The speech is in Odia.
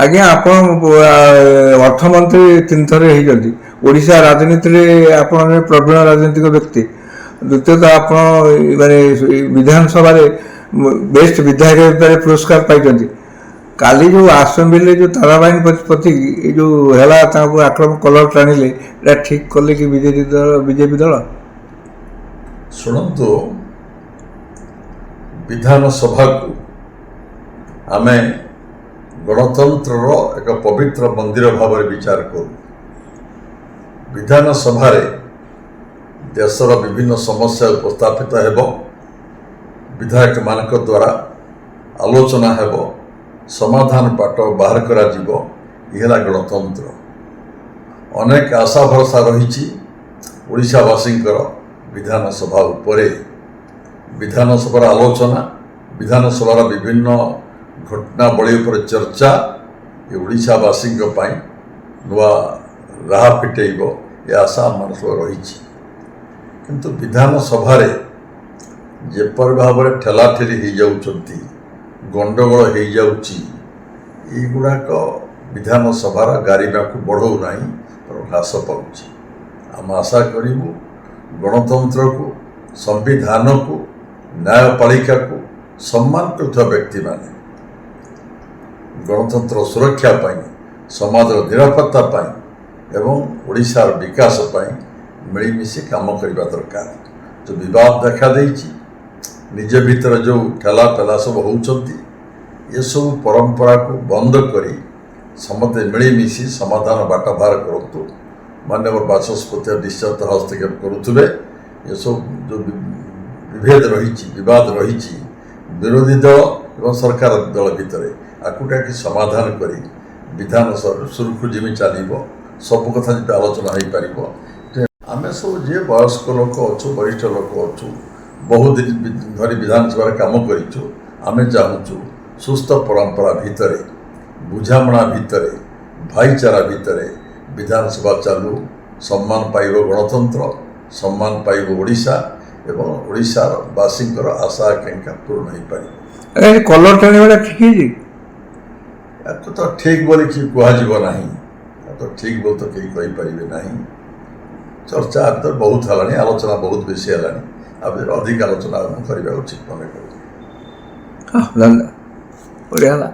ଆଜ୍ଞା ଆପଣ ଅର୍ଥମନ୍ତ୍ରୀ 3 ଥର ହେଇଛନ୍ତି। ଓଡ଼ିଶା ରାଜନୀତିରେ ଆପଣ ଜଣେ ପ୍ରବୀଣ ରାଜନୈତିକ ବ୍ୟକ୍ତି। ଦ୍ୱିତୀୟତଃ ଆପଣ ମାନେ ବିଧାନସଭାରେ ବେଷ୍ଟ ବିଧାୟକ ଭିତରେ ପୁରସ୍କାର ପାଇଛନ୍ତି। କାଲି ଯେଉଁ ଆସେମ୍ବଲିରେ ଯେଉଁ ତାରାବାହିନୀ ପ୍ରତି ଏ ଯେଉଁ ହେଲା ତାଙ୍କୁ ଆକ୍ରମଣ କଲର ଟାଣିଲେ, ଏଇଟା ଠିକ୍ କଲେ କି ବିଜେପି ଦଳ? ଶୁଣନ୍ତୁ, ବିଧାନସଭାକୁ ଆମେ ଗଣତନ୍ତ୍ରର ଏକ ପବିତ୍ର ମନ୍ଦିର ଭାବରେ ବିଚାର କରୁ। ବିଧାନସଭାରେ ଦେଶର ବିଭିନ୍ନ ସମସ୍ୟା ଉପସ୍ଥାପିତ ହେବ, ବିଧାୟକମାନଙ୍କ ଦ୍ୱାରା ଆଲୋଚନା ହେବ, ସମାଧାନ ବାଟ ବାହାର କରାଯିବ। ଇଏ ହେଲା ଗଣତନ୍ତ୍ର। ଅନେକ ଆଶା ଭରସା ରହିଛି ଓଡ଼ିଶାବାସୀଙ୍କର ବିଧାନସଭା ଉପରେ। ବିଧାନସଭାର ଆଲୋଚନା, ବିଧାନସଭାର ବିଭିନ୍ନ ଘଟଣାବଳୀ ଉପରେ ଚର୍ଚ୍ଚା ଏ ଓଡ଼ିଶାବାସୀଙ୍କ ପାଇଁ ନୂଆ ରାହା ଫିଟେଇବ, ଏ ଆଶା ଆମର ସବୁ ରହିଛି। କିନ୍ତୁ ବିଧାନସଭାରେ ଯେପରି ଭାବରେ ଠେଲାଠେଲି ହେଇଯାଉଛନ୍ତି, ଗଣ୍ଡଗୋଳ ହେଇଯାଉଛି, ଏଇଗୁଡ଼ାକ ବିଧାନସଭାର ଗାରିମାକୁ ବଢ଼ଉ ନାହିଁ, ହ୍ରାସ ପାଉଛି। ଆମେ ଆଶା କରିବୁ ଗଣତନ୍ତ୍ରକୁ, ସମ୍ବିଧାନକୁ, ନ୍ୟାୟପାଳିକାକୁ ସମ୍ମାନ କରୁଥିବା ବ୍ୟକ୍ତିମାନେ ଗଣତନ୍ତ୍ର ସୁରକ୍ଷା ପାଇଁ, ସମାଜର ନିରାପତ୍ତା ପାଇଁ ଏବଂ ଓଡ଼ିଶାର ବିକାଶ ପାଇଁ ମିଳିମିଶି କାମ କରିବା ଦରକାର। ଯେଉଁ ବିବାଦ ଦେଖାଦେଇଛି, ନିଜ ଭିତରେ ଯେଉଁ ଠେଲାପେଲା ସବୁ ହେଉଛନ୍ତି, ଏସବୁ ପରମ୍ପରାକୁ ବନ୍ଦ କରି ସମସ୍ତେ ମିଳିମିଶି ସମାଧାନ ବାଟ ବାହାର କରନ୍ତୁ। ମାନ୍ୟବର ବାଚସ୍ପତି ନିଶ୍ଚିତ ହସ୍ତକ୍ଷେପ କରୁଥିବେ। ଏସବୁ ଯେଉଁ ବିଭେଦ ରହିଛି, ବିବାଦ ରହିଛି ବିରୋଧୀ ଦଳ ଏବଂ ସରକାର ଦଳ ଭିତରେ, ଆକୁ ଡାକି ସମାଧାନ କରି ବିଧାନସଭା ସୁରୁଖୁରୁ ଯେମିତି ଚାଲିବ, ସବୁ କଥା ଯେମିତି ଆଲୋଚନା ହୋଇପାରିବ। ଆମେ ସବୁ ଯିଏ ବୟସ୍କ ଲୋକ ଅଛୁ, ବରିଷ୍ଠ ଲୋକ ଅଛୁ, ବହୁଦିନ ଧରି ବିଧାନସଭାରେ କାମ କରିଛୁ, ଆମେ ଚାହୁଁଛୁ ସୁସ୍ଥ ପରମ୍ପରା ଭିତରେ, ବୁଝାମଣା ଭିତରେ, ଭାଇଚାରା ଭିତରେ ବିଧାନସଭା ଚାଲୁ। ସମ୍ମାନ ପାଇବ ଗଣତନ୍ତ୍ର, ସମ୍ମାନ ପାଇବ ଓଡ଼ିଶା ଏବଂ ଓଡ଼ିଶାର ବାସୀଙ୍କର ଆଶା ଆକାଂକ୍ଷା ପୂରଣ ହୋଇପାରିବ। କଲର ଟାଣିବାଟା ଠିକ୍ ହେଇଛି? ୟାକୁ ତ ଠିକ୍ ବୋଲି କି କୁହାଯିବ ନାହିଁ, ତ ଠିକ୍ ବୋଲି ତ କେହି କହିପାରିବେ ନାହିଁ। ଚର୍ଚ୍ଚା ଭିତରେ ବହୁତ ହେଲାଣି, ଆଲୋଚନା ବହୁତ ବେଶୀ ହେଲାଣି। ଆଉ ଅଧିକ ଆଲୋଚନା କରିବା ଉଚିତ ମନେ କରୁଛି। ଧନ୍ୟବାଦ, ବଢ଼ିଆ ହେଲା।